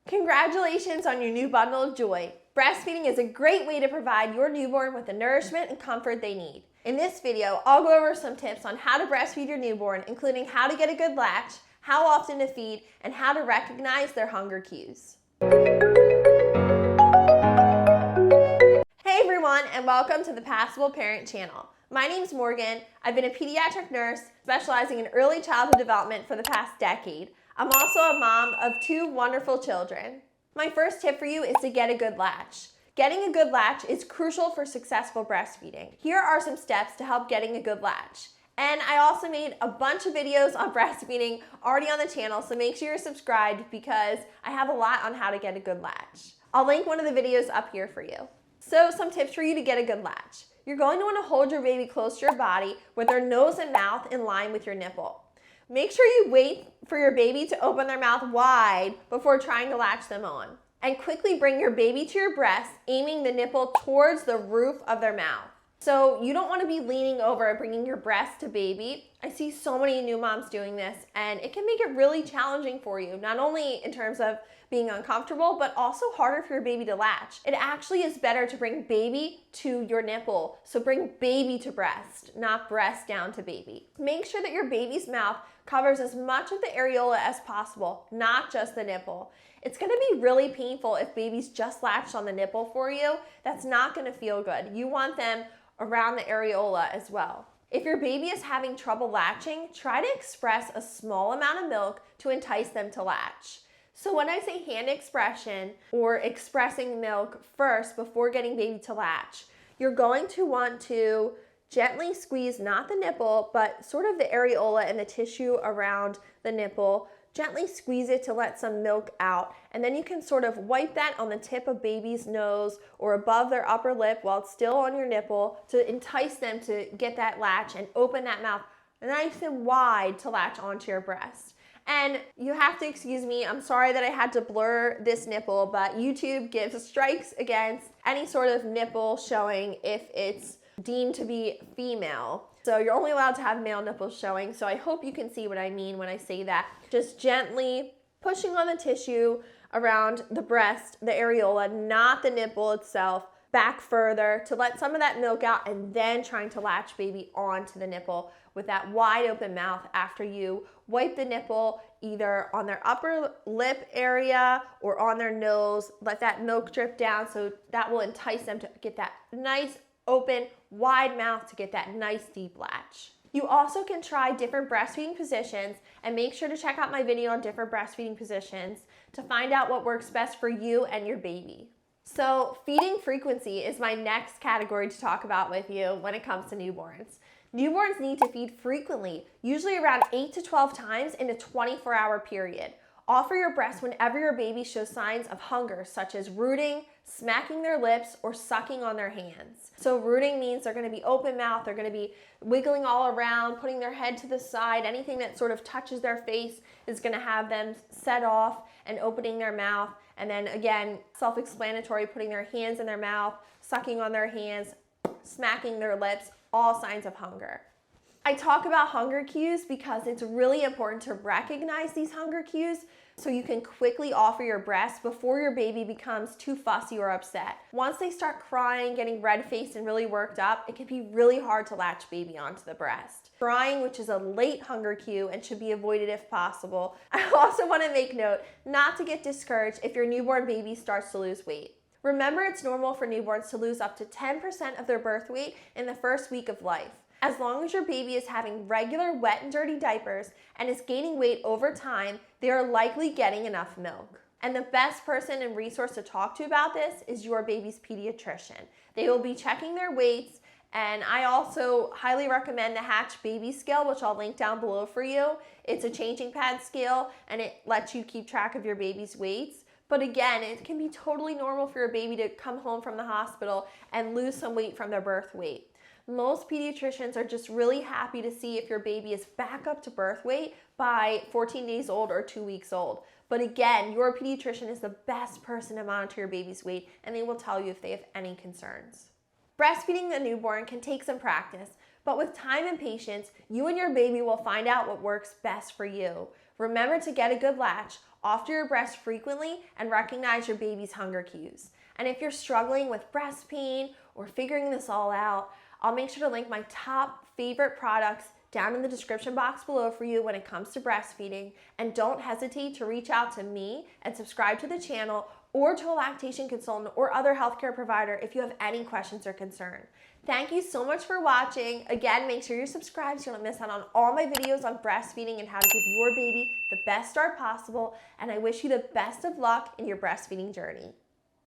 Congratulations on your new bundle of joy. Breastfeeding is a great way to provide your newborn with the nourishment and comfort they need. In this video, I'll go over some tips on how to breastfeed your newborn, including how to get a good latch, how often to feed, and how to recognize their hunger cues. Hey everyone, and welcome to the Passable Parent channel. My name's Morgan. I've been a pediatric nurse specializing in early childhood development for the past decade. I'm also a mom of 2 wonderful children. My first tip for you is to get a good latch. Getting a good latch is crucial for successful breastfeeding. Here are some steps to help getting a good latch. And I also made a bunch of videos on breastfeeding already on the channel, so make sure you're subscribed because I have a lot on how to get a good latch. I'll link one of the videos up here for you. So some tips for you to get a good latch. You're going to want to hold your baby close to your body with their nose and mouth in line with your nipple. Make sure you wait for your baby to open their mouth wide before trying to latch them on. And quickly bring your baby to your breast, aiming the nipple towards the roof of their mouth. So you don't want to be leaning over and bringing your breast to baby. I see so many new moms doing this, and it can make it really challenging for you, not only in terms of being uncomfortable, but also harder for your baby to latch. It actually is better to bring baby to your nipple. So bring baby to breast, not breast down to baby. Make sure that your baby's mouth covers as much of the areola as possible, not just the nipple. It's gonna be really painful if baby's just latched on the nipple for you. That's not gonna feel good. You want them around the areola as well. If your baby is having trouble latching, try to express a small amount of milk to entice them to latch. So when I say hand expression or expressing milk first before getting baby to latch, you're going to want to gently squeeze not the nipple, but sort of the areola and the tissue around the nipple. Gently squeeze it to let some milk out, and then you can sort of wipe that on the tip of baby's nose or above their upper lip while it's still on your nipple to entice them to get that latch and open that mouth nice and wide to latch onto your breast. And you have to excuse me, I'm sorry that I had to blur this nipple, but YouTube gives strikes against any sort of nipple showing if it's deemed to be female. So you're only allowed to have male nipples showing, so I hope you can see what I mean when I say that. Just gently pushing on the tissue around the breast, the areola, not the nipple itself, back further to let some of that milk out, and then trying to latch baby onto the nipple with that wide open mouth after you wipe the nipple either on their upper lip area or on their nose. Let that milk drip down so that will entice them to get that nice open, wide mouth to get that nice deep latch. You also can try different breastfeeding positions, and make sure to check out my video on different breastfeeding positions to find out what works best for you and your baby. So feeding frequency is my next category to talk about with you when it comes to newborns. Newborns need to feed frequently, usually around 8 to 12 times in a 24-hour period. Offer your breast whenever your baby shows signs of hunger, such as rooting, smacking their lips, or sucking on their hands. So rooting means they're gonna be open mouth, they're gonna be wiggling all around, putting their head to the side. Anything that sort of touches their face is gonna have them set off and opening their mouth. And then again, self-explanatory, putting their hands in their mouth, sucking on their hands, smacking their lips, all signs of hunger. I talk about hunger cues because it's really important to recognize these hunger cues so you can quickly offer your breast before your baby becomes too fussy or upset. Once they start crying, getting red-faced and really worked up, it can be really hard to latch baby onto the breast. Crying, which is a late hunger cue and should be avoided if possible. I also want to make note not to get discouraged if your newborn baby starts to lose weight. Remember, it's normal for newborns to lose up to 10% of their birth weight in the first week of life. As long as your baby is having regular wet and dirty diapers and is gaining weight over time, they are likely getting enough milk. And the best person and resource to talk to about this is your baby's pediatrician. They will be checking their weights, and I also highly recommend the Hatch Baby Scale, which I'll link down below for you. It's a changing pad scale, and it lets you keep track of your baby's weights. But again, it can be totally normal for your baby to come home from the hospital and lose some weight from their birth weight. Most pediatricians are just really happy to see if your baby is back up to birth weight by 14 days old or 2 weeks old. But again, your pediatrician is the best person to monitor your baby's weight, and they will tell you if they have any concerns. Breastfeeding a newborn can take some practice, but with time and patience, you and your baby will find out what works best for you. Remember to get a good latch, off to your breast frequently and recognize your baby's hunger cues. And if you're struggling with breast pain or figuring this all out, I'll make sure to link my top favorite products down in the description box below for you when it comes to breastfeeding. And don't hesitate to reach out to me and subscribe to the channel or to a lactation consultant or other healthcare provider if you have any questions or concern. Thank you so much for watching. Again, make sure you're subscribed so you don't miss out on all my videos on breastfeeding and how to give your baby the best start possible. And I wish you the best of luck in your breastfeeding journey.